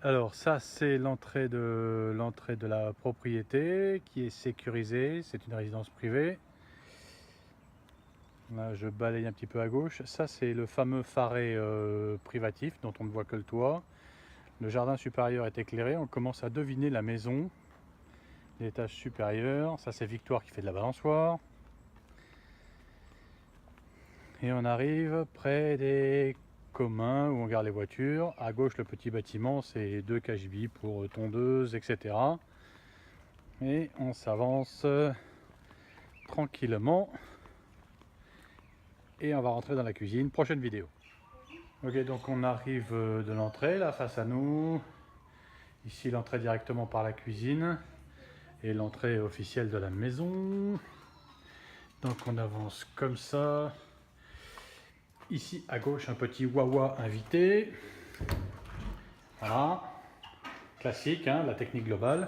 Alors ça c'est l'entrée de la propriété qui est sécurisée, c'est une résidence privée. Là je balaye un petit peu à gauche, ça c'est le fameux pharé privatif dont on ne voit que le toit. Le jardin supérieur est éclairé, on commence à deviner la maison, l'étage supérieur, ça c'est Victoire qui fait de la balançoire. Et on arrive près des communs où on garde les voitures. À gauche, le petit bâtiment, c'est 2 cagibi pour tondeuse, etc. Et on s'avance tranquillement. Et on va rentrer dans la cuisine. Prochaine vidéo. Ok, donc on arrive de l'entrée, là, face à nous. Ici, l'entrée directement par la cuisine. Et l'entrée officielle de la maison. Donc on avance comme ça. Ici à gauche, un petit Wawa invité. Voilà, classique, hein, la technique globale.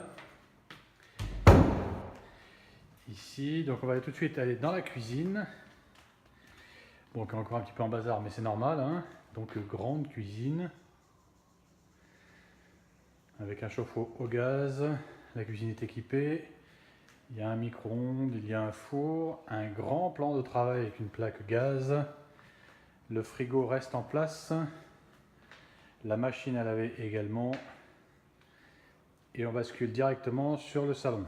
Ici, donc on va tout de suite aller dans la cuisine. Bon, encore un petit peu en bazar, mais c'est normal, hein. Donc grande cuisine. Avec un chauffe-eau au gaz. La cuisine est équipée. Il y a un micro-ondes, il y a un four, un grand plan de travail avec une plaque gaz. Le frigo reste en place. La machine à laver également. Et on bascule directement sur le salon.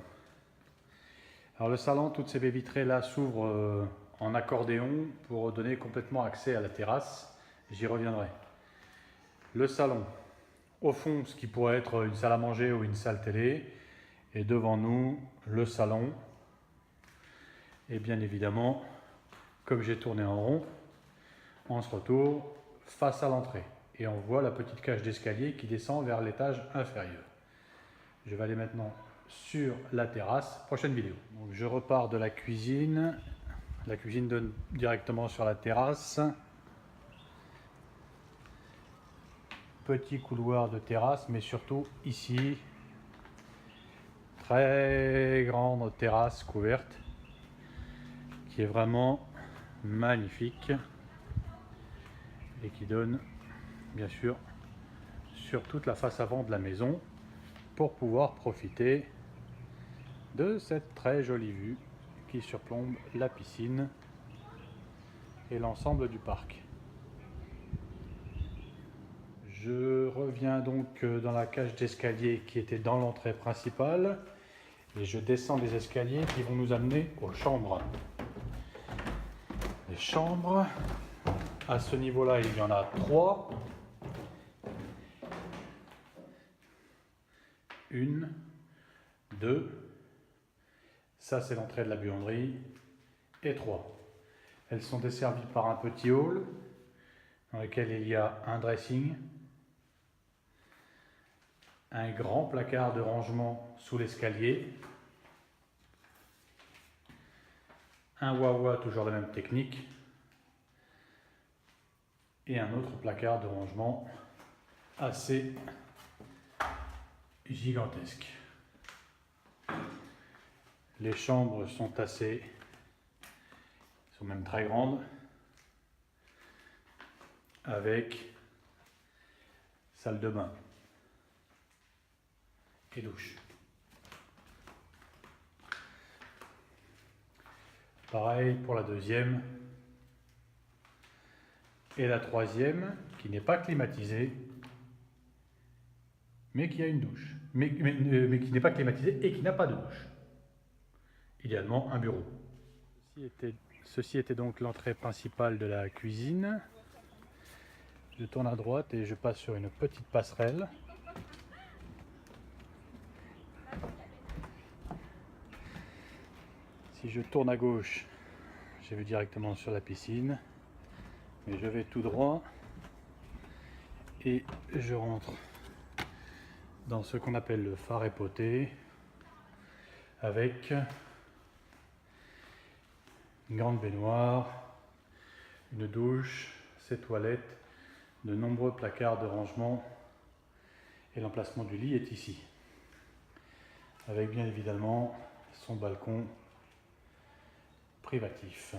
Alors le salon, toutes ces baies vitrées là s'ouvrent en accordéon pour donner complètement accès à la terrasse. J'y reviendrai. Le salon, au fond, ce qui pourrait être une salle à manger ou une salle télé. Et devant nous, le salon. Et bien évidemment, comme j'ai tourné en rond, on se retrouve face à l'entrée. Et on voit la petite cage d'escalier qui descend vers l'étage inférieur. Je vais aller maintenant sur la terrasse. Prochaine vidéo. Donc je repars de la cuisine. La cuisine donne directement sur la terrasse. Petit couloir de terrasse, mais surtout ici, très grande terrasse couverte qui est vraiment magnifique et qui donne bien sûr sur toute la face avant de la maison pour pouvoir profiter de cette très jolie vue qui surplombe la piscine et l'ensemble du parc. Je reviens donc dans la cage d'escalier qui était dans l'entrée principale et je descends les escaliers qui vont nous amener aux chambres. Les chambres, à ce niveau-là, il y en a 3. Une, 2, ça c'est l'entrée de la buanderie, et 3. Elles sont desservies par un petit hall dans lequel il y a un dressing, un grand placard de rangement sous l'escalier, un Wawa, toujours la même technique, et un autre placard de rangement assez gigantesque. Les chambres sont sont même très grandes, avec salle de bain et douche. Pareil pour la deuxième et la troisième, qui n'est pas climatisée, mais qui a une douche. Mais qui n'est pas climatisée et qui n'a pas de douche. Idéalement, un bureau. Ceci était donc l'entrée principale de la cuisine. Je tourne à droite et je passe sur une petite passerelle. Si je tourne à gauche, j'ai vu directement sur la piscine. Mais je vais tout droit et je rentre dans ce qu'on appelle le pharé poté avec une grande baignoire, une douche, ses toilettes, de nombreux placards de rangement et l'emplacement du lit est ici. Avec bien évidemment son balcon privatif.